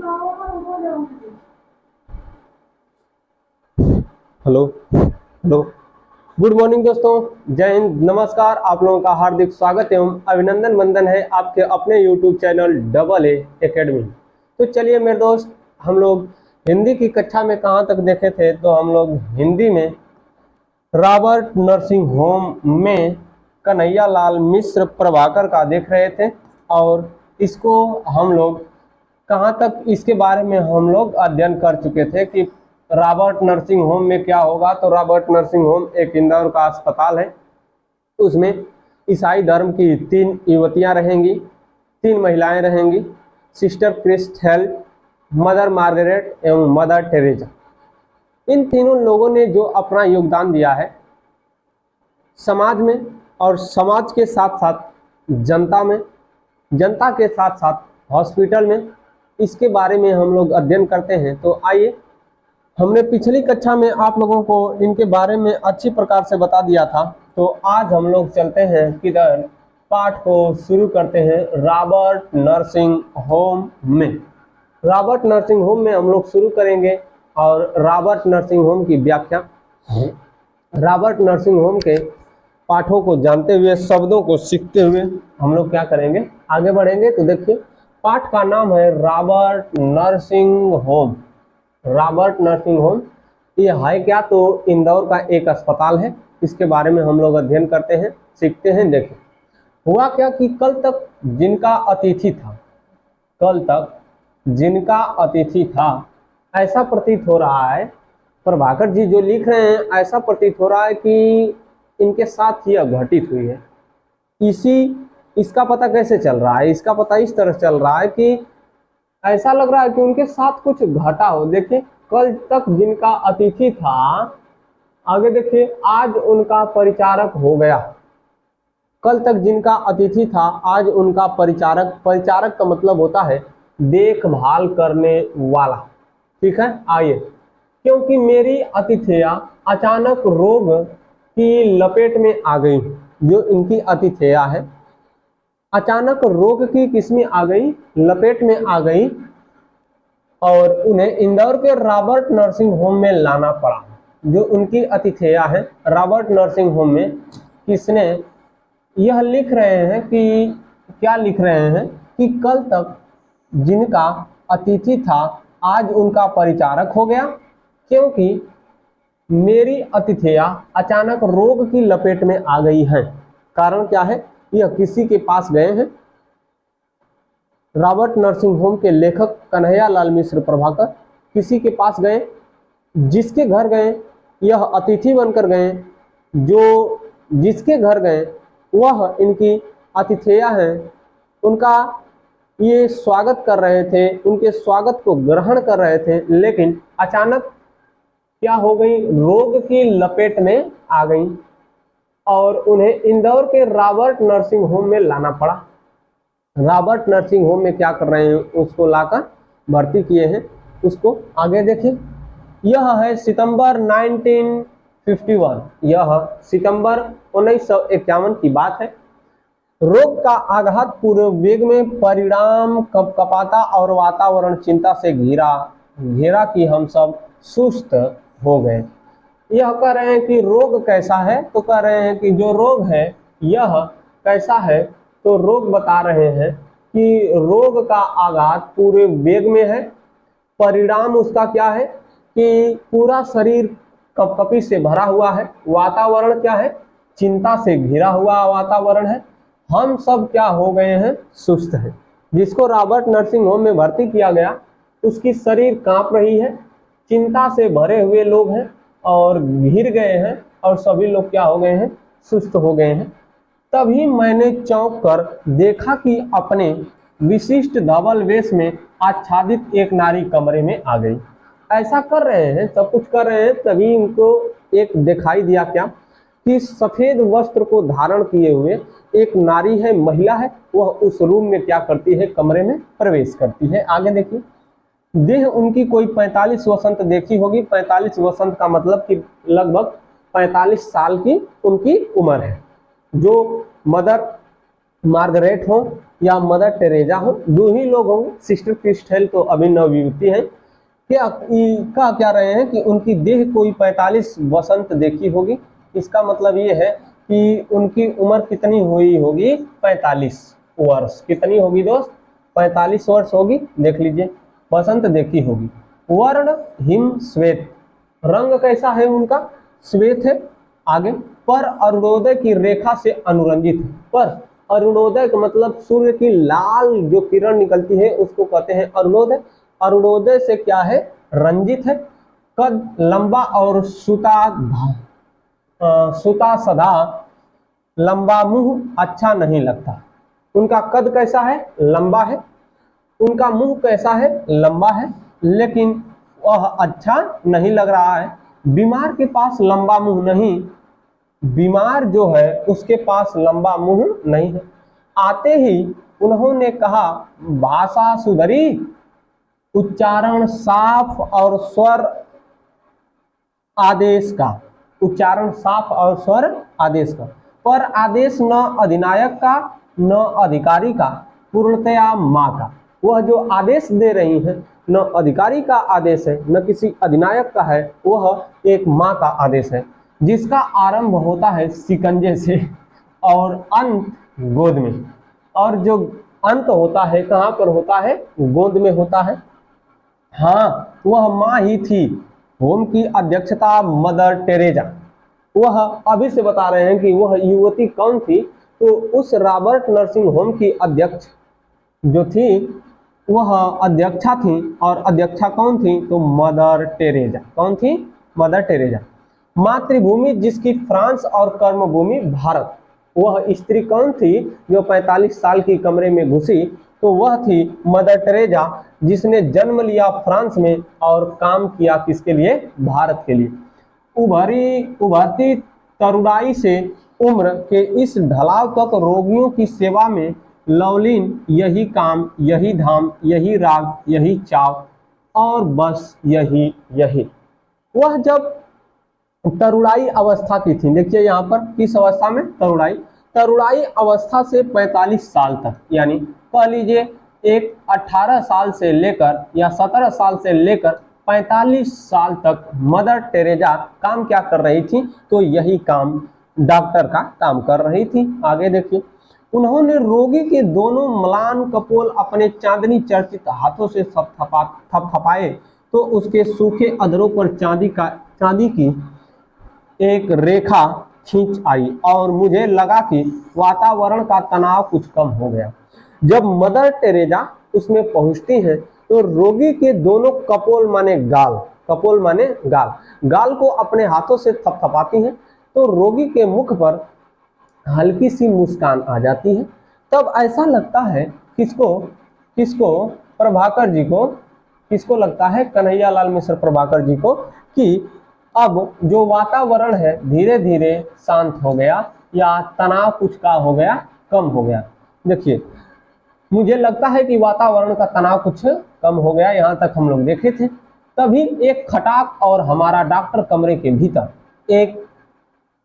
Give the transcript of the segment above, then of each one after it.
Hello hello. Good morning दोस्तों, जय हिंद, नमस्कार। आप लोगों का हार्दिक स्वागत एवं अभिनंदन वंदन है आपके अपने YouTube channel double A academy. तो चलिए मेरे दोस्त, हम लोग हिंदी की कक्षा में कहाँ तक देखे थे, तो हम लोग हिंदी में रॉबर्ट नर्सिंग होम में कन्हैया लाल मिश्र प्रभाकर का देख रहे थे। और इसको हम लोग कहाँ तक, इसके बारे में हम लोग अध्ययन कर चुके थे कि रॉबर्ट नर्सिंग होम में क्या होगा। तो रॉबर्ट नर्सिंग होम एक इंदौर का अस्पताल है। उसमें ईसाई धर्म की 3 युवतियां रहेंगी, 3 महिलाएं रहेंगी, सिस्टर क्रिस्टेल, मदर मार्गरेट एवं मदर टेरेजा। इन तीनों लोगों ने जो अपना योगदान दिया है समाज में, और समाज के साथ साथ जनता में, जनता के साथ साथ हॉस्पिटल में, इसके बारे में हम लोग अध्ययन करते हैं। तो आइए, हमने पिछली कक्षा में आप लोगों को इनके बारे में अच्छी प्रकार से बता दिया था। तो आज हम लोग चलते हैं किधर, पाठ को शुरू करते हैं रॉबर्ट नर्सिंग होम में। रॉबर्ट नर्सिंग होम में हम लोग शुरू करेंगे और रॉबर्ट नर्सिंग होम की व्याख्या, रॉबर्ट नर्सिंग होम के पाठों को जानते हुए, शब्दों को सीखते हुए हम लोग क्या करेंगे, आगे बढ़ेंगे। तो देखिए, पाठ का नाम है Robert nursing home. Robert nursing home ये है क्या, तो इंदौर का एक अस्पताल है। इसके बारे में हम लोग अध्ययन करते हैं, सीखते हैं। देखिए, हुआ क्या कि कल तक जिनका अतिथि था, कल तक जिनका अतिथि था, ऐसा प्रतीत हो रहा है, प्रभाकर जी जो लिख रहे हैं, ऐसा प्रतीत हो रहा है कि इनके साथ यह घटित हुई है। इसका पता कैसे चल रहा है? इसका पता इस तरह चल रहा है कि ऐसा लग रहा है कि उनके साथ कुछ घटा हो। देखिए, कल तक जिनका अतिथि था, आगे देखिए, आज उनका परिचारक हो गया। कल तक जिनका अतिथि था, आज उनका परिचारक। परिचारक का मतलब होता है देखभाल करने वाला। ठीक है, आइए। क्योंकि मेरी अतिथेया अचानक रोग की लपेट में आ गई। जो इनकी अतिथेया है, अचानक रोग की किस्में आ गई, लपेट में आ गई, और उन्हें इंदौर के रॉबर्ट नर्सिंग होम में लाना पड़ा। जो उनकी अतिथेया है रॉबर्ट नर्सिंग होम में, किसने, यह लिख रहे हैं कि, क्या लिख रहे हैं कि कल तक जिनका अतिथि था, आज उनका परिचारक हो गया। क्योंकि मेरी अतिथेया अचानक रोग की लपेट में आ गई है। कारण क्या है? यह किसी के पास गए हैं, रॉबर्ट नर्सिंग होम के लेखक कन्हैया लाल मिश्र प्रभाकर किसी के पास गए, जिसके घर गए यह अतिथि बनकर गए। जो जिसके घर गए वह इनकी अतिथेया हैं, उनका ये स्वागत कर रहे थे, उनके स्वागत को ग्रहण कर रहे थे, लेकिन अचानक क्या हो गई, रोग की लपेट में आ गई और उन्हें इंदौर के रॉबर्ट नर्सिंग होम में लाना पड़ा। रॉबर्ट नर्सिंग होम में क्या कर रहे हैं, उसको लाकर भर्ती किए हैं। उसको आगे देखिए, यह है सितंबर 1951, यह सितंबर 1951 की बात है। रोग का आघात पूरे वेग में परिणाम कपकपाता और वातावरण चिंता से घेरा कि हम सब सुस्त हो गए। यह कह रहे हैं कि रोग कैसा है, तो कह रहे हैं कि जो रोग है यह कैसा है, तो रोग बता रहे हैं कि रोग का आघात पूरे वेग में है। परिणाम उसका क्या है कि पूरा शरीर कपकपी से भरा हुआ है। वातावरण क्या है? चिंता से घिरा हुआ वातावरण है। हम सब क्या हो गए हैं? सुस्त हैं। जिसको रॉबर्ट नर्सिंग होम में भर्ती किया गया, उसकी शरीर कांप रही है, चिंता से भरे हुए लोग हैं और घिर गए हैं, और सभी लोग क्या हो गए हैं? सुस्त हो गए हैं। तभी मैंने चौंक कर देखा कि अपने विशिष्ट धवल वेश में आच्छादित एक नारी कमरे में आ गई। ऐसा कर रहे हैं, सब कुछ कर रहे हैं, तभी इनको एक दिखाई दिया क्या कि सफेद वस्त्र को धारण किए हुए एक नारी है, महिला है। वह उस रूम में क्या करती है? कमरे में प्रवेश करती है। आगे देखिए, देह उनकी कोई 45 वसंत देखी होगी। 45 वसंत का मतलब कि लगभग 45 साल की उनकी उम्र है। जो मदर मार्गरेट हो या मदर टेरेजा हो, दो ही लोग होंगे। सिस्टर क्रिस्टल तो अभी नवयुवती हैं। क्या रहे हैं कि उनकी देह कोई 45 वसंत देखी होगी। इसका मतलब ये है कि उनकी उम्र कितनी हुई होगी, 45 वर्ष। कितनी होगी दोस्त, 45 वर्ष होगी। देख लीजिए, वसंत देखी होगी। वर्ण हिम श्वेत, रंग कैसा है उनका, श्वेत है। आगे, पर अरुणोदय की रेखा से अनुरंजित है। पर अरुणोदय का मतलब सूर्य की लाल जो किरण निकलती है उसको कहते हैं अरुणोदय। अरुणोदय से क्या है, रंजित है। कद लंबा और सुता सदा, लंबा मुंह अच्छा नहीं लगता। उनका कद कैसा है, लंबा है। उनका मुंह कैसा है, लंबा है, लेकिन वह अच्छा नहीं लग रहा है। बीमार के पास लंबा मुंह नहीं, बीमार जो है उसके पास लंबा मुंह नहीं है। आते ही उन्होंने कहा, भाषा सुधरी, उच्चारण साफ और स्वर आदेश का, उच्चारण साफ और स्वर आदेश का। पर आदेश न अधिनायक का न अधिकारी का, पूर्णतया माँ का। वह जो आदेश दे रही है न अधिकारी का आदेश है न किसी अधिनायक का है, वह एक माँ का आदेश है, जिसका आरंभ होता है शिकंजे से और अंत गोद में। और जो अंत होता है कहाँ पर होता है, गोद में होता है। हाँ, वह माँ ही थी। होम की अध्यक्षता मदर टेरेजा। वह अभी से बता रहे हैं कि वह युवती कौन थी। तो उस रॉबर्ट नर्सिंग होम की अध्यक्ष जो थी वह अध्यक्षा थी। और अध्यक्षा कौन थी, तो मदर टेरेजा। कौन थी, मदर टेरेजा। मातृभूमि जिसकी फ्रांस और कर्मभूमि भारत। वह स्त्री कौन थी जो 45 साल की कमरे में घुसी, तो वह थी मदर टेरेजा, जिसने जन्म लिया फ्रांस में और काम किया किसके लिए, भारत के लिए। उभरती तरुणाई से उम्र के इस ढलाव तक रोगियों की सेवा में लवलीन यही काम, यही धाम, यही राग, यही चाव और बस यही यही। वह जब तरुणाई अवस्था की थी, देखिए यहाँ पर किस अवस्था में, तरुणाई अवस्था से 45 साल तक, यानी कह लीजिए एक 18 साल से लेकर या 17 साल से लेकर 45 साल तक मदर टेरेजा काम क्या कर रही थी, तो यही काम, डॉक्टर का काम कर रही थी। आगे देखिए, उन्होंने रोगी के दोनों म्लान कपोल अपने चांदनी चर्चित हाथों से थपथपाए, तो उसके सूखे अधरों पर चांदी की एक रेखा खींच आई और मुझे लगा कि वातावरण का तनाव कुछ कम हो गया। जब मदर टेरेजा उसमें पहुंचती हैं तो रोगी के दोनों कपोल माने गाल, कपोल माने गाल, गाल को अपने हाथों से थपथपाती हैं, तो रोगी के मुख पर हल्की सी मुस्कान आ जाती है। तब ऐसा लगता है किसको, प्रभाकर जी को, किसको लगता है, कन्हैया लाल मिश्र प्रभाकर जी को, कि अब जो वातावरण है धीरे धीरे शांत हो गया या तनाव कुछ का हो गया, कम हो गया। देखिए, मुझे लगता है कि वातावरण का तनाव कुछ कम हो गया, यहाँ तक हम लोग देखे थे। तभी एक खटाक और हमारा डॉक्टर कमरे के भीतर एक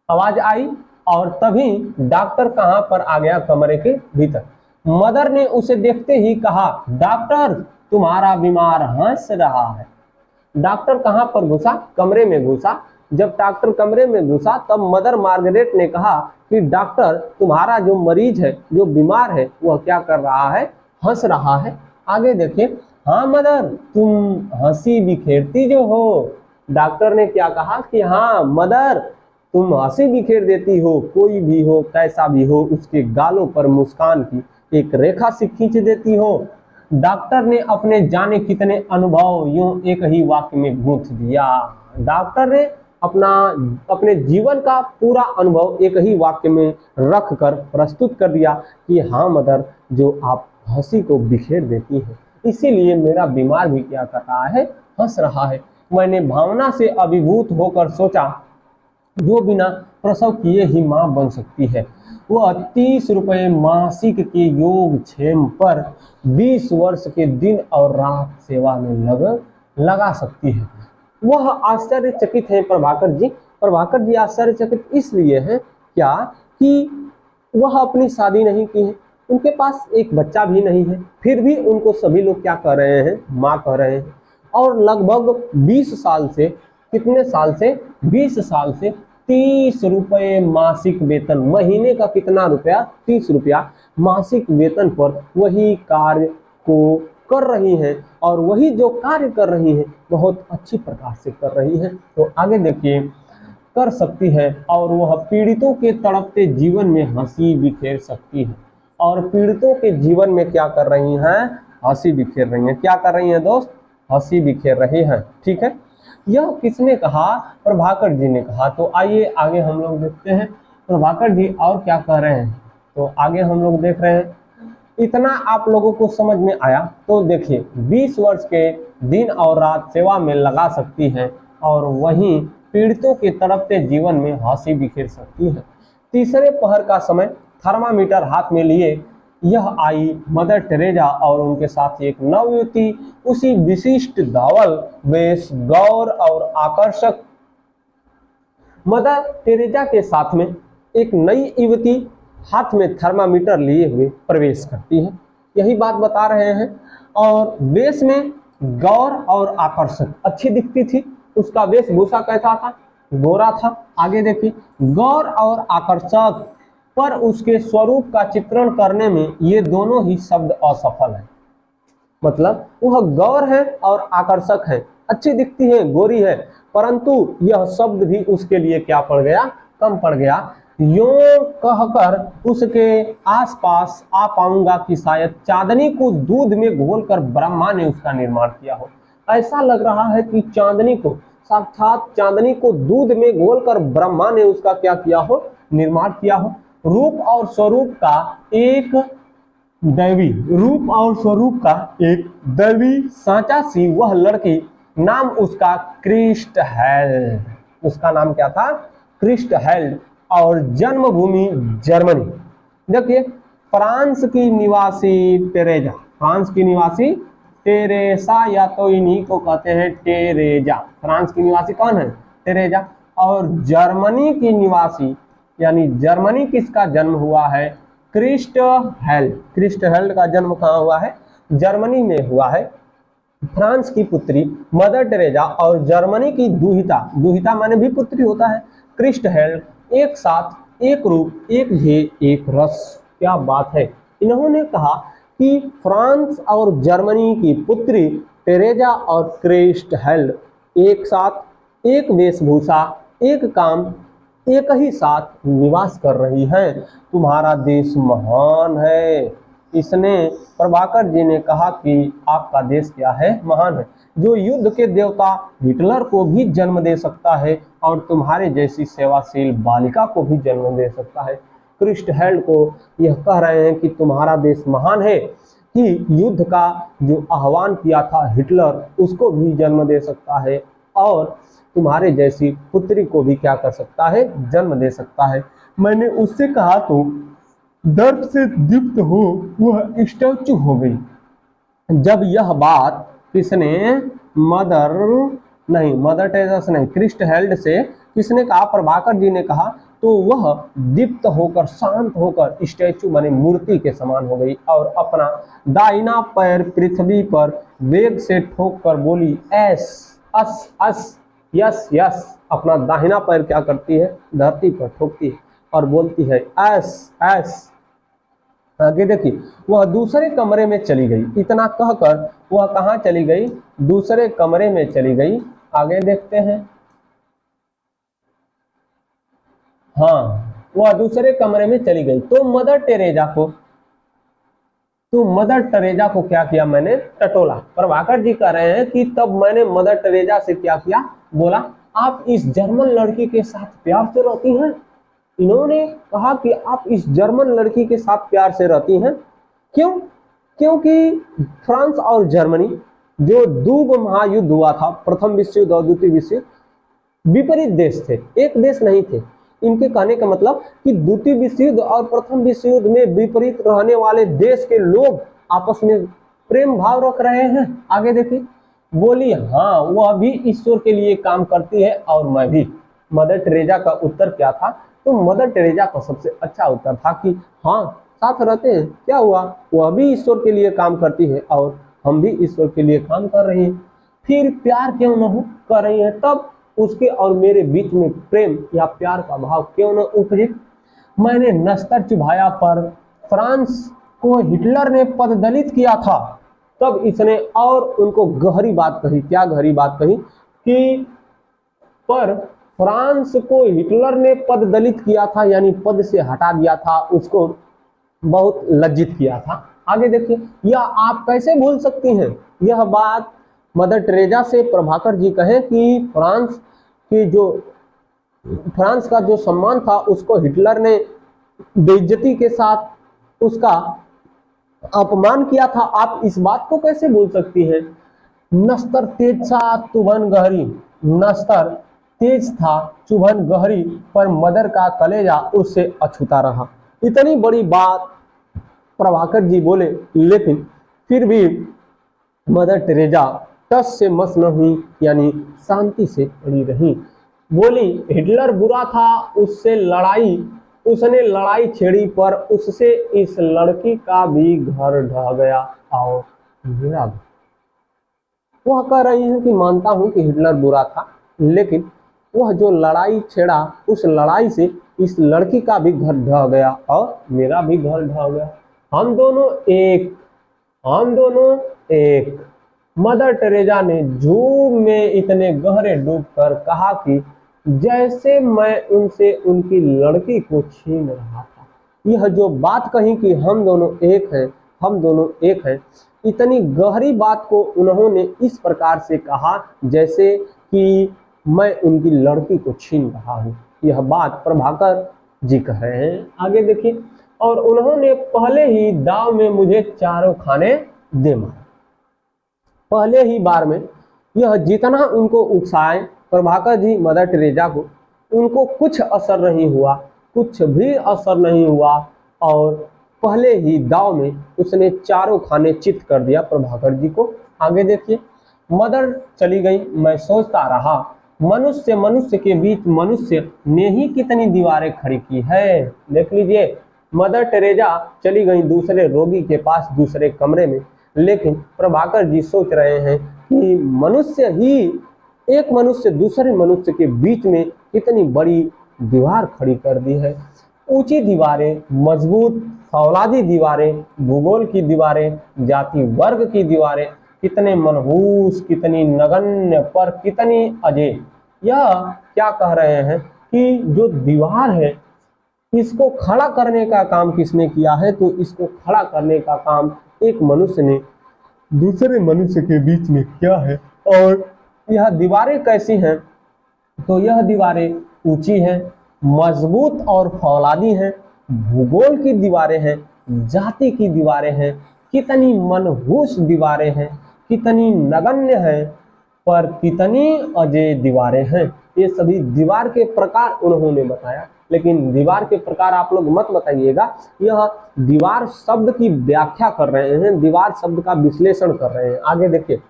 आवाज आई और तभी डॉक्टर कहाँ पर आ गया, कमरे के भीतर। मदर ने उसे देखते ही कहा, डॉक्टर तुम्हारा बीमार हंस रहा है। डॉक्टर कहाँ पर घुसा, कमरे में घुसा। जब डॉक्टर कमरे में घुसा तब मदर मार्गरेट ने कहा कि डॉक्टर तुम्हारा जो मरीज है, जो बीमार है, वह क्या कर रहा है, हंस रहा है। आगे देखिए, हाँ मदर तुम हंसी बिखेरती जो हो। डॉक्टर ने क्या कहा कि हाँ मदर तुम हंसी बिखेर देती हो, कोई भी हो कैसा भी हो उसके गालों पर मुस्कान की एक रेखा सी खींच देती हो। डॉक्टर ने अपने जाने कितने अनुभव यूं एक ही वाक्य में गूंथ दिया। डॉक्टर ने अपने जीवन का पूरा अनुभव एक ही वाक्य में रख कर प्रस्तुत कर दिया कि हाँ मदर, जो आप हंसी को बिखेर देती हैं, इसीलिए मेरा बीमार भी क्या कर रहा है, हंस रहा है। मैंने भावना से अभिभूत होकर सोचा, जो बिना प्रसव किए ही माँ बन सकती है, वह 30 रुपये मासिक के योगक्षेम पर 20 वर्ष के दिन और रात सेवा में लगा सकती है। वह आश्चर्यचकित है प्रभाकर जी। प्रभाकर जी आश्चर्यचकित इसलिए हैं क्या कि वह अपनी शादी नहीं की है, उनके पास एक बच्चा भी नहीं है, फिर भी उनको सभी लोग क्या कह रहे हैं, माँ कह रहे हैं। और लगभग 20 साल से, कितने साल से, 20 साल से 30 रुपये मासिक वेतन, महीने का कितना रुपया, 30 रुपया मासिक वेतन पर वही कार्य को कर रही हैं। और वही जो कार्य कर रही हैं बहुत अच्छी प्रकार से कर रही हैं। तो आगे देखिए, कर सकती है और वह पीड़ितों के तड़पते जीवन में हंसी बिखेर सकती है। और पीड़ितों के जीवन में क्या कर रही हैं, हंसी बिखेर रही हैं। क्या कर रही हैं दोस्त, हंसी बिखेर रही हैं। ठीक है, यह किसने कहा, प्रभाकर जी ने कहा। तो आइए आगे हम लोग देखते हैं प्रभाकर जी और क्या कह रहे हैं। तो आगे हम लोग देख रहे हैं, इतना आप लोगों को समझ में आया। तो देखिए, 20 वर्ष के दिन और रात सेवा में लगा सकती हैं और वहीं पीड़ितों के तड़पते जीवन में हंसी बिखेर सकती है। तीसरे पहर का समय थर्मामीटर हाथ में लिए यह आई मदर टेरेजा और उनके साथ एक नवयुवती उसी विशिष्ट धवल वेश, गौर और आकर्षक मदर टेरेजा के साथ में एक नई युवती हाथ में थर्मामीटर लिए हुए प्रवेश करती है। यही बात बता रहे हैं। और वेश में गौर और आकर्षक, अच्छी दिखती थी। उसका वेशभूषा कैसा था, गोरा था। आगे देखिए, गौर और आकर्षक पर उसके स्वरूप का चित्रण करने में ये दोनों ही शब्द असफल है। मतलब वह गौर है और आकर्षक है, अच्छी दिखती है, गोरी है, परंतु यह शब्द भी उसके लिए क्या पड़ गया, कम पड़ गया। यूं कहकर उसके आसपास आ पाऊंगा कि शायद चांदनी को दूध में घोलकर ब्रह्मा ने उसका निर्माण किया हो। ऐसा लग रहा है कि चांदनी को, साक्षात चांदनी को दूध में घोलकर ब्रह्मा ने उसका क्या किया हो, निर्माण किया हो। रूप और स्वरूप का एक दैवी, रूप और स्वरूप का एक दैवी सांचा सी वह लड़की, नाम उसका क्रिस्टहेल्ड। उसका नाम क्या था, क्रिस्टहेल्ड। और जन्मभूमि जर्मनी। देखिए, फ्रांस की निवासी टेरेजा, फ्रांस की निवासी टेरेसा, या तो इन्हीं को कहते हैं टेरेजा। फ्रांस की निवासी कौन है, टेरेजा। और जर्मनी की निवासी, यानी जर्मनी किसका जन्म हुआ है, क्रिस्टहेल्ड। क्रिस्टहेल्ड का जन्म कहाँ हुआ है, जर्मनी में हुआ है। फ्रांस की पुत्री मदर टेरेजा और जर्मनी की दुहिता, दुहिता माने भी पुत्री होता है, क्रिस्टहेल्ड, एक साथ, एक रूप, एक ध्येय, एक रस। क्या बात है। इन्होंने कहा कि फ्रांस और जर्मनी की पुत्री टेरेजा और क्रिस्टहेल्ड एक साथ, एक वेशभूषा, एक काम, एक ही साथ निवास कर रही हैं। तुम्हारा देश महान है। इसने, प्रभाकर जी ने कहा कि आपका देश क्या है, महान है, जो युद्ध के देवता हिटलर को भी जन्म दे सकता है और तुम्हारे जैसी सेवाशील बालिका को भी जन्म दे सकता है। क्रिस्टहेल्ड को यह कह रहे हैं कि तुम्हारा देश महान है कि युद्ध का जो आह्वान किया था हिटलर, उसको भी जन्म दे सकता है और तुम्हारे जैसी पुत्री को भी क्या कर सकता है, जन्म दे सकता है। मैंने उससे कहा तो दर्द से दीप्त हो वह स्टैचू हो गई। जब यह बात किसने, मदर टेरेसा से नहीं, क्रिस्टहेल्ड से किसने कहा, प्रभाकर जी ने कहा, तो वह दीप्त होकर, शांत होकर स्टैचू माने मूर्ति के समान हो गई और अपना दाहिना पैर पृथ्वी पर वेग से ठोक कर बोली, एस अस अस, यस यस। अपना दाहिना पैर क्या करती है, धरती पर ठोकती है और बोलती है एस एस। आगे देखिए, वह दूसरे कमरे में चली गई। इतना कहकर वह कहाँ चली गई, दूसरे कमरे में चली गई। आगे देखते हैं, हाँ, वह दूसरे कमरे में चली गई। तो मदर टेरेजा को क्या किया मैंने, टटोला। प्रभाकर जी कह रहे हैं कि तब मैंने मदर टेरेजा से क्या किया, बोला, आप इस जर्मन लड़की के साथ प्यार से रहती हैं। इन्होंने कहा कि आप इस जर्मन लड़की के साथ प्यार से रहती हैं। क्यों? क्योंकि फ्रांस और जर्मनी जो दो महायुद्ध हुआ था, प्रथम विश्व युद्ध और द्वितीय विश्व युद्ध, विपरीत देश थे, एक देश नहीं थे। इनके कहने का मतलब कि द्वितीय विश्व युद्ध और प्रथम विश्व युद्ध में विपरीत रहने वाले देश के लोग आपस में प्रेम भाव रख रहे हैं। आगे देखिए, बोली हाँ, वह भी ईश्वर के लिए काम करती है और मैं भी। मदर टेरेजा का उत्तर क्या था, तो मदर टेरेजा का सबसे अच्छा उत्तर था कि हाँ, साथ रहते हैं, क्या हुआ, वह भी ईश्वर के लिए काम करती है और हम भी ईश्वर के लिए काम कर रहे हैं। फिर प्यार क्यों न हो कर रही है, तब उसके और मेरे बीच में प्रेम या प्यार का भाव क्यों न उपजे। मैंने नस्तर चुभाया पर फ्रांस को हिटलर ने पददलित किया था। तब इसने और उनको गहरी बात कही। क्या गहरी बात कही कि पर फ्रांस को हिटलर ने पददलित किया था, यानी पद से हटा दिया था, उसको बहुत लज्जित किया था। आगे देखिए, यह आप कैसे भूल सकती हैं। यह बात मदर टेरेसा से प्रभाकर जी कहें कि फ्रांस का जो सम्मान था उसको हिटलर ने बेइज्जती के साथ उसका अपमान किया था, आप इस बात को कैसे भूल सकती हैं। नस्तर तेज सा चुभन गहरी, नस्तर तेज था चुभन गहरी, पर मदर का कलेजा उससे अछूता रहा। इतनी बड़ी बात प्रभाकर जी बोले, लेकिन फिर भी मदर टेरेसा टस से मस न हुई, यानी शांति से पड़ी रही। बोली, हिटलर बुरा था, उसने लड़ाई छेड़ी, पर उससे इस लड़की का भी घर ढह गया और मेरा भी। वह कह रही है कि मानता हूं कि हिटलर बुरा था, लेकिन वह जो लड़ाई छेड़ा, उस लड़ाई से इस लड़की का भी घर ढह गया और मेरा भी घर ढह गया। हम दोनों एक। मदर टेरेसा ने झूम में इतने गहरे डूबकर कहा कि जैसे मैं उनसे उनकी लड़की को छीन रहा था। यह जो बात कही कि हम दोनों एक हैं, इतनी गहरी बात को उन्होंने इस प्रकार से कहा जैसे कि मैं उनकी लड़की को छीन रहा हूँ। यह बात प्रभाकर जी कह रहे हैं। आगे देखिए, और उन्होंने पहले ही दाव में मुझे चारों खाने दे मारे। पहले ही बार में यह जितना उनको उकसाए प्रभाकर जी मदर टेरेसा को, उनको कुछ भी असर नहीं हुआ और पहले ही दाव में उसने चारों खाने चित कर दिया प्रभाकर जी को। आगे देखिए, मदर चली गई, मैं सोचता रहा, मनुष्य के बीच मनुष्य ने ही कितनी दीवारें खड़ी की है। देख लीजिए, मदर टेरेसा चली गई दूसरे रोगी के पास दूसरे कमरे में, लेकिन प्रभाकर जी सोच रहे हैं कि एक मनुष्य दूसरे मनुष्य के बीच में कितनी बड़ी दीवार खड़ी कर दी है। ऊंची दीवारें, मजबूत फौलादी दीवारें, भूगोल की दीवारें, जाति वर्ग की दीवारें, कितने मनहूस, कितनी नगण्य, पर कितनी अजय। यह क्या कह रहे हैं कि जो दीवार है, इसको खड़ा करने का काम किसने किया है, तो इसको खड़ा करने का काम एक मनुष्य ने दूसरे मनुष्य के बीच में किया है। और यह दीवारें कैसी हैं, तो यह दीवारें ऊंची हैं, मजबूत और फौलादी हैं, भूगोल की दीवारें हैं, जाति की दीवारें हैं, कितनी मनहूस दीवारें हैं, कितनी नगण्य हैं, पर कितनी अजय दीवारें हैं। ये सभी दीवार के प्रकार उन्होंने बताया, लेकिन दीवार के प्रकार आप लोग मत बताइएगा, यह दीवार शब्द की व्याख्या कर रहे हैं, दीवार शब्द का विश्लेषण कर रहे हैं। आगे देखिए,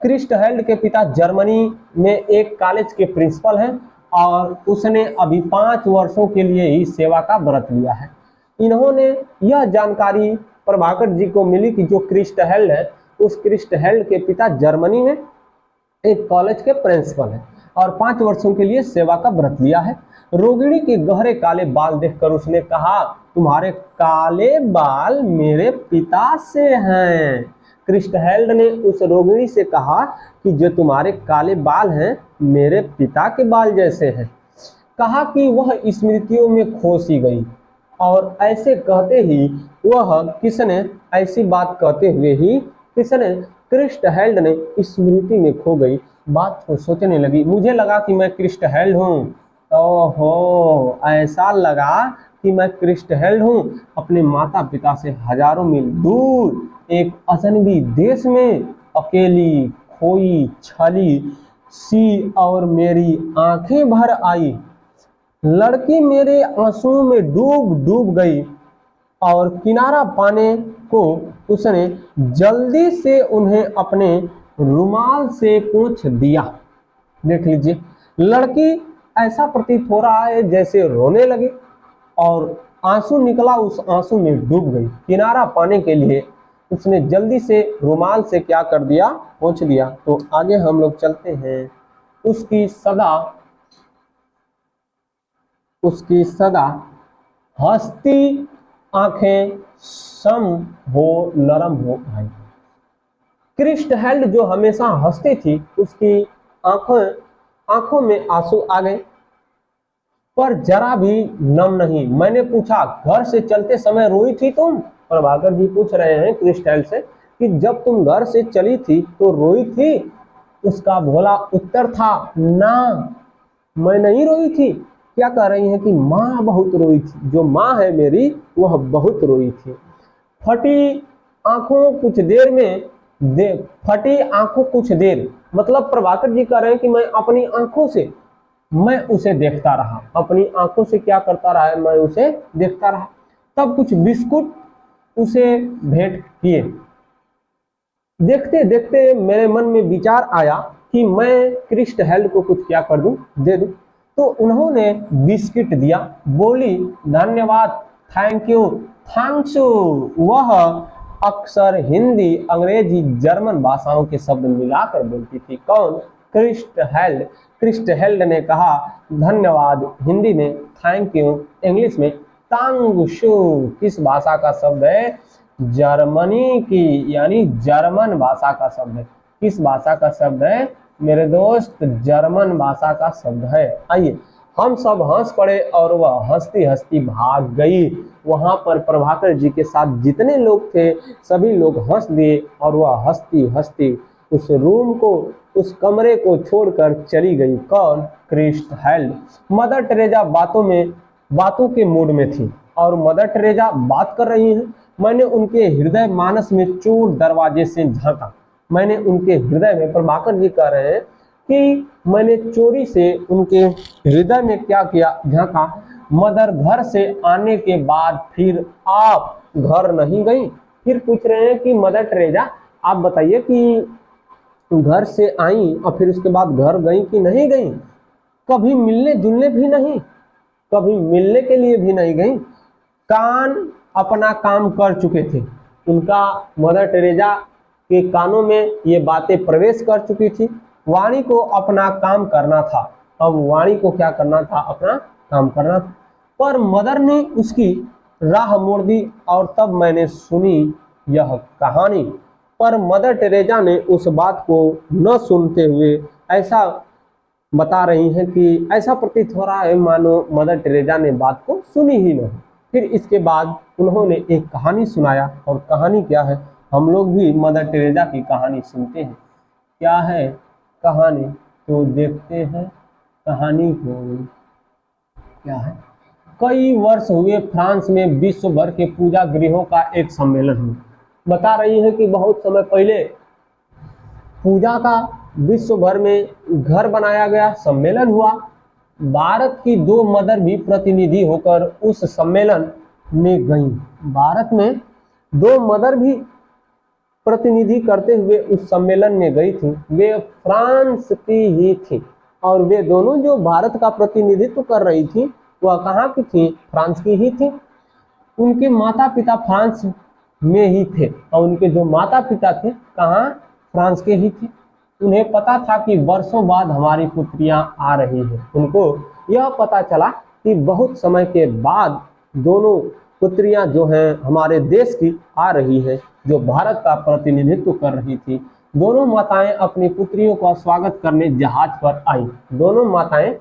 क्रिस्टहेल्ड के पिता जर्मनी में एक कॉलेज के प्रिंसिपल हैं और उसने अभी 5 वर्षों के लिए ही सेवा का व्रत लिया है। इन्होंने यह जानकारी प्रभाकर जी को मिली कि जो क्रिस्टहेल्ड है, उस क्रिस्टहेल्ड के पिता जर्मनी में एक कॉलेज के प्रिंसिपल हैं और 5 वर्षों के लिए सेवा का व्रत लिया है। रोगिणी के गहरे काले बाल देखकर उसने कहा, तुम्हारे काले बाल मेरे पिता से हैं। क्रिस्टहेल्ड ने उस रोगिणी से कहा कि जो तुम्हारे काले बाल हैं मेरे पिता के बाल जैसे हैं। कहा कि वह स्मृतियों में खो सी गई और ऐसे कहते ही ऐसी बात कहते हुए ही किसने, क्रिस्टहेल्ड ने स्मृति में खो गई। बात को सोचने लगी, मुझे लगा कि मैं क्रिस्टहेल्ड हूँ। ओहो, ऐसा लगा कि मैं क्रिस्टहेल्ड हूँ, अपने माता पिता से हजारों मील दूर एक अजनबी देश में अकेली खोई छली सी, और मेरी आंखें भर आई। लड़की मेरे आंसुओं में डूब गई और किनारा पाने को उसने जल्दी से उन्हें अपने रुमाल से पोंछ दिया। देख लीजिए, लड़की ऐसा प्रतीत हो रहा है जैसे रोने लगे और आंसू निकला, उस आंसू में डूब गई। किनारा पाने के लिए उसने जल्दी से रुमाल से क्या कर दिया, पोंछ दिया। तो आगे हम लोग चलते हैं। उसकी सदा हंसती आंखें सम हो नरम हो आई। क्रिस्ट हेल्ड जो हमेशा हंसती थी, उसकी आंखों आंखों में आंसू आ गए, पर जरा भी नम नहीं। मैंने पूछा, घर से चलते समय रोई थी तुम? प्रभाकर जी पूछ रहे हैं क्रिस्टल से कि जब तुम घर से चली थी तो रोई थी? उसका भोला उत्तर था, ना, मैं नहीं रोई थी। क्या कह रही हैं कि माँ बहुत रोई थी, जो माँ है मेरी वह बहुत रोई थी। फटी आंखों कुछ देर में फटी आंखों कुछ देर, मतलब प्रभाकर जी कह रहे हैं कि मैं अपनी आंखों से मैं उसे देखता रहा, अपनी आंखों से क्या करता रहा है, मैं उसे देखता रहा। तब कुछ बिस्कुट उसे भेंट किए। देखते देखते मेरे मन में विचार आया कि मैं क्रिस्ट हेल्ड को कुछ क्या कर दूं, दे दूं। तो उन्होंने बिस्किट दिया। बोली, धन्यवाद, थैंक यू, थैंक्स यू। वह अक्सर हिंदी, अंग्रेजी, जर्मन भाषाओं के शब्द मिलाकर बोलती थी। कौन? Christ held. क्रिस्ट हेल्ड ने कहा धन्यवाद हिंदी में, थैंक यू इंग्लिश में, तांगशु किस भाषा का शब्द है? जर्मनी की, यानी जर्मन भाषा का शब्द है। किस भाषा का शब्द है मेरे दोस्त? जर्मन भाषा का शब्द है। आइए, हम सब हंस पड़े और वह हंसती हंसती भाग गई। वहां पर प्रभाकर जी के साथ जितने लोग थे सभी लोग हंस दिए और वह हंसती हंसती उस रूम को, उस कमरे को छोड़कर चली गई। कौन? Christ held. मदर टेरेजा बातों के मूड में थी और मदर टेरेजा बात कर रही हैं। मैंने उनके हृदय मानस में चोर दरवाजे से झांका। मैंने उनके हृदय में, प्रभाकर जी कह रहे हैं कि मैंने चोरी से उनके हृदय में क्या किया, झांका। मदर घर से आने के बाद फिर आप घर नहीं गई? फिर पूछ रहे हैं कि मदर टेरेजा आप बताइए कि घर से आई और फिर उसके बाद घर गई कि नहीं गई? कभी मिलने जुलने भी नहीं, कभी मिलने के लिए भी नहीं गई। कान अपना काम कर चुके थे। उनका, मदर टेरेजा के कानों में ये बातें प्रवेश कर चुकी थी। वाणी को अपना काम करना था। अब वाणी को क्या करना था? अपना काम करना था। पर मदर ने उसकी राह मोड़ दी और तब मैंने सुनी यह कहानी। पर मदर टेरेजा ने उस बात को न सुनते हुए ऐसा बता रही हैं कि ऐसा प्रतीत हो रहा है मानो मदर टेरेजा ने बात को सुनी ही नहीं। फिर इसके बाद उन्होंने एक कहानी सुनाया, और कहानी क्या है, हम लोग भी मदर टेरेजा की कहानी सुनते हैं। क्या है कहानी? तो देखते हैं कहानी को। क्या है? कई वर्ष हुए फ्रांस में विश्व भर के पूजा गृहों का एक सम्मेलन हुआ। बता रही है कि बहुत समय पहले पूजा का विश्व भर में घर बनाया गया, सम्मेलन हुआ। भारत की 2 मदर भी प्रतिनिधि होकर उस सम्मेलन में गईं। भारत में 2 मदर भी प्रतिनिधि करते हुए उस सम्मेलन में गई थी। वे फ्रांस की ही थी और वे दोनों जो भारत का प्रतिनिधित्व कर रही थी वह कहाँ की थी? फ्रांस की ही थी। उनके माता पिता फ्रांस में ही थे और उनके जो माता पिता थे कहाँ? फ्रांस के ही थे। उन्हें पता था कि वर्षों बाद हमारी पुत्रियां आ रही हैं। उनको यह पता चला कि बहुत समय के बाद दोनों पुत्रियां जो हैं हमारे देश की आ रही हैं, जो भारत का प्रतिनिधित्व कर रही थी। दोनों माताएं अपनी पुत्रियों का स्वागत करने जहाज पर आई। दोनों माताएं,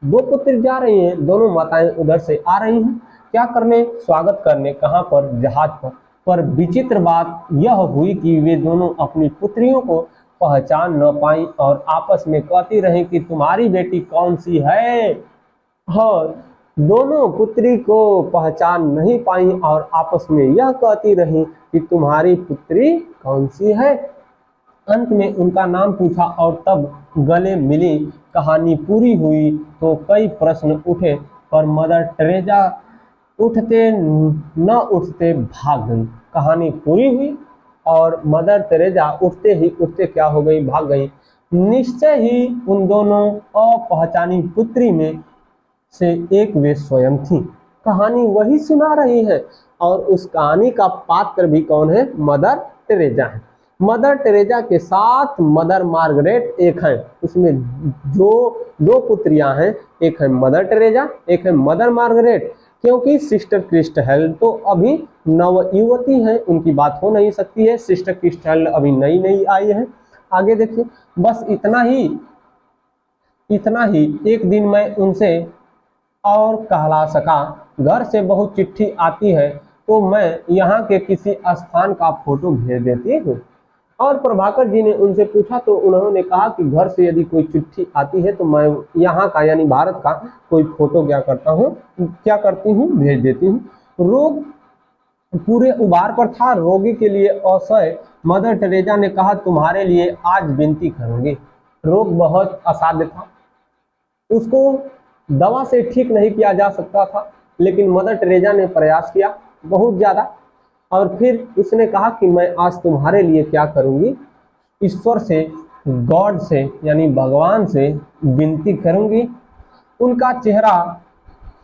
2 पुत्री जा रही हैं, दोनों माताएं उधर से आ रही हैं। क्या करने? स्वागत करने। कहाँ पर? जहाज पर। पर विचित्र बात यह हुई कि वे दोनों अपनी पुत्रियों को पहचान न पाई और आपस में कहती रही कि तुम्हारी बेटी कौन सी है। और दोनों पुत्री को पहचान नहीं पाई और आपस में यह कहती रही कि तुम्हारी पुत्री कौन सी है। अंत में उनका नाम पूछा और तब गले मिली। कहानी पूरी हुई तो कई प्रश्न उठे, पर मदर टेरेजा उठते न उठते भाग गई। कहानी पूरी हुई और मदर टेरेजा उठते ही उठते क्या हो गई? भाग गई। निश्चय ही उन दोनों अपहचानी पुत्री में से एक वे स्वयं थी। कहानी वही सुना रही है। और उस कहानी का पात्र भी कौन है? मदर टेरेसा है। मदर टेरेसा के साथ मदर मार्गरेट एक है। उसमें जो दो पुत्रियां हैं, एक है मदर टेरेसा, एक है मदर मार्गरेट। क्योंकि सिस्टर क्रिस्टल तो अभी नवयुवती है, उनकी बात हो नहीं सकती है। सिस्टर क्रिस्टल अभी नई नई आई है। आगे देखिए, बस इतना ही एक दिन मैं उनसे और कहला सका, घर से बहुत चिट्ठी आती है तो मैं यहाँ के किसी स्थान का फोटो भेज देती हूँ। और प्रभाकर जी ने उनसे पूछा तो उन्होंने कहा कि घर से यदि कोई चिट्ठी आती है तो मैं यहाँ का यानी भारत का कोई फोटो क्या करती हूँ, भेज देती हूँ। रोग पूरे उबार पर था। रोगी के लिए असह्य मदर टेरेसा ने कहा, तुम्हारे लिए आज विनती करूंगी। रोग बहुत असाध्य था, उसको दवा से ठीक नहीं किया जा सकता था, लेकिन मदर टेरेसा ने प्रयास किया बहुत ज्यादा। और फिर उसने कहा कि मैं आज तुम्हारे लिए क्या करूंगी, ईश्वर से, गॉड से यानी भगवान से विनती करूंगी। उनका चेहरा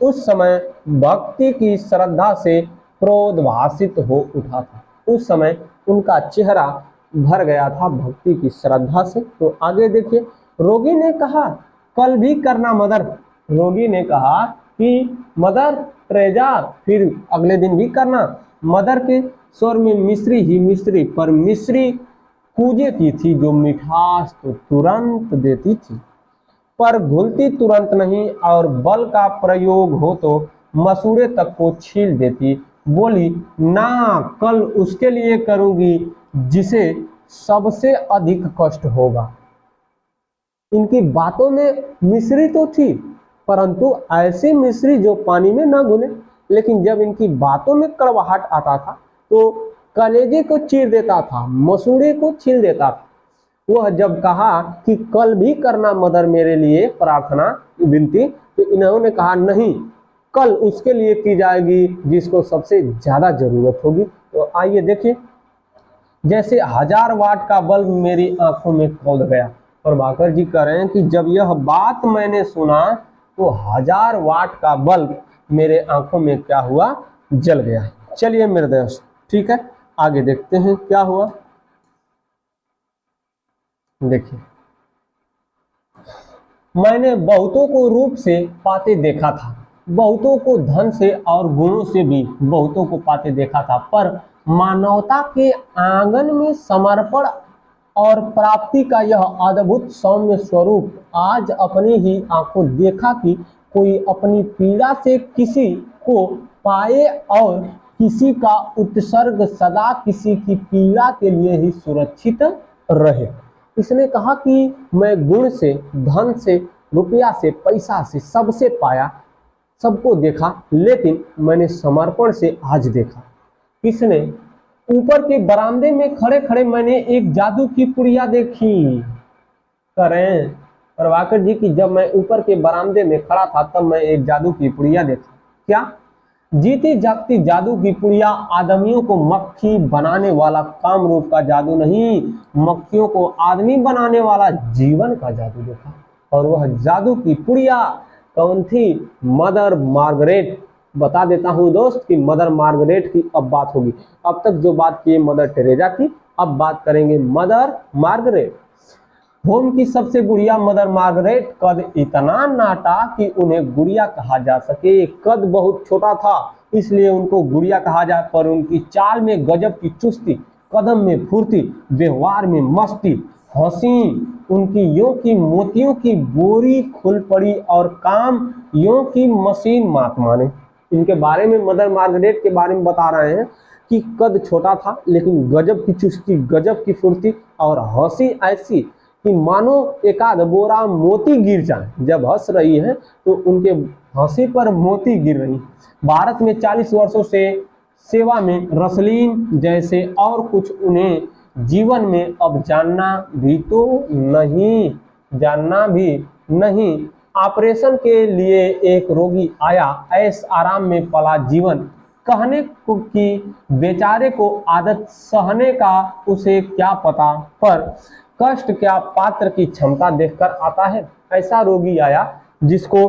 उस समय भक्ति की श्रद्धा से प्रोद्भासित हो उठा था। उस समय उनका चेहरा भर गया था भक्ति की श्रद्धा से। तो आगे देखिए, रोगी ने कहा कल भी करना मदर। रोगी ने कहा कि मदर टेरेसा फिर अगले दिन भी करना। मदर के स्वर में मिश्री ही मिश्री, पर मिश्री कूजे की थी जो मिठास तो तुरंत देती थी, पर घुलती तुरंत नहीं, और बल का प्रयोग हो तो मसूड़े तक को छील देती। बोली, ना, कल उसके लिए करूंगी जिसे सबसे अधिक कष्ट होगा। इनकी बातों में मिश्री तो थी, परंतु ऐसी मिश्री जो पानी में ना घुले। लेकिन जब इनकी बातों में कड़वाहट आता था तो कलेजे को चीर देता था, मसूड़े को छील देता था। वह जब कहा कि कल भी करना मदर मेरे लिए प्रार्थना विनती, तो इन्होंने कहा नहीं, कल उसके लिए की जाएगी जिसको सबसे ज्यादा जरूरत होगी। तो आइए देखिए, जैसे 1000 वाट का बल्ब मेरी आंखों में कौंध गया। प्रभाकर जी कह रहे हैं कि जब यह बात मैंने सुना तो 1000 वाट का बल्ब मेरे आंखों में क्या हुआ, जल गया। चलिए मेरे दोस्त, ठीक है, आगे देखते हैं क्या हुआ। देखिए, मैंने बहुतों को रूप से पाते देखा था, बहुतों को धन से और गुणों से भी बहुतों को पाते देखा था, पर मानवता के आंगन में समर्पण और प्राप्ति का यह अद्भुत सौम्य स्वरूप आज अपनी ही आंखों देखा कि कोई अपनी पीड़ा से किसी को पाए और किसी का उत्सर्ग सदा किसी की पीड़ा के लिए ही सुरक्षित रहे। इसने कहा कि मैं गुण से, धन से, रुपया से, पैसा से, सबसे पाया, सबको देखा, लेकिन मैंने समर्पण से आज देखा। किसने? ऊपर के बरामदे में खड़े खड़े मैंने एक जादू की पुड़िया देखी। करें प्रभाकर जी की जब मैं ऊपर के बरामदे में खड़ा था तब मैं एक जादू की पुड़िया देखा। क्या? जीती जागती जादू की पुड़िया। आदमियों को मक्खी बनाने वाला कामरूप का जादू नहीं, मक्खियों को आदमी बनाने वाला जीवन का जादू देखा। और वह जादू की पुड़िया कौन थी? Mother Margaret. बता देता हूं दोस्त कि मदर मार्गरेट की अब बात होगी। अब तक जो बात की मदर टेरेसा की, अब बात करेंगे मदर मार्गरेट। होम की सबसे गुड़िया मदर मार्गरेट। कद इतना नाटा कि उन्हें गुड़िया कहा जा सके। कद बहुत छोटा था इसलिए उनको गुड़िया कहा जाए, पर उनकी चाल में गजब की चुस्ती, कदम में फुर्ती, व्यवहार में मस्ती, हंसी उनकी यूं की मोतियों की बोरी खुल पड़ी और काम यूं की मशीन मात माने। इनके बारे में, मदर मार्गरेट के बारे में बता रहे हैं कि कद छोटा था लेकिन गजब की चुस्ती, गजब की फुर्ती और हंसी ऐसी कि मानो एकाध बोरा मोती गिर जाए। जब हंस रही है तो उनके हंसी पर मोती गिर रही। भारत में 40 वर्षों से सेवा में रसलीन जैसे और कुछ उन्हें जीवन में अब जानना भी नहीं। ऑपरेशन के लिए एक रोगी आया, ऐस आराम में पला जीवन, कहने को कि बेचारे को आदत सहने का उसे क्या पता, पर कष्ट क्या पात्र की क्षमता देखकर आता है। ऐसा रोगी आया जिसको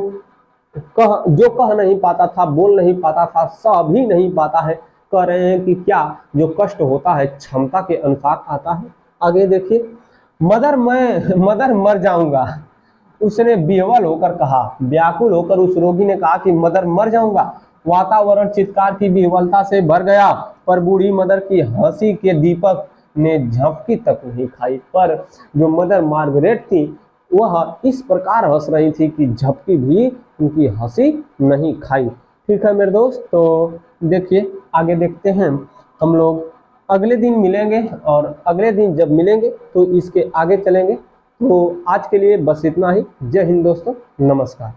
जो कह नहीं पाता था, बोल नहीं पाता था, सह भी नहीं पाता है, कह रहे हैं कि क्या जो कष्ट होता है क्षमता के अनुसार आता है। आगे देखिए, मदर मर जाऊंगा, उसने विह्वल होकर कहा। व्याकुल होकर उस रोगी ने कहा कि मदर मर जाऊंगा। वातावरण चित्कार की विह्वलता से भर गया, पर बूढ़ी मदर की हंसी के दीपक ने झपकी तक नहीं खाई। पर जो मदर मार्गरेट थी वह इस प्रकार हंस रही थी कि झपकी भी उनकी हंसी नहीं खाई। ठीक है मेरे दोस्त, तो देखिए आगे देखते हैं हम लोग अगले दिन मिलेंगे, और अगले दिन जब मिलेंगे तो इसके आगे चलेंगे। तो आज के लिए बस इतना ही। जय हिंद दोस्तों, नमस्कार।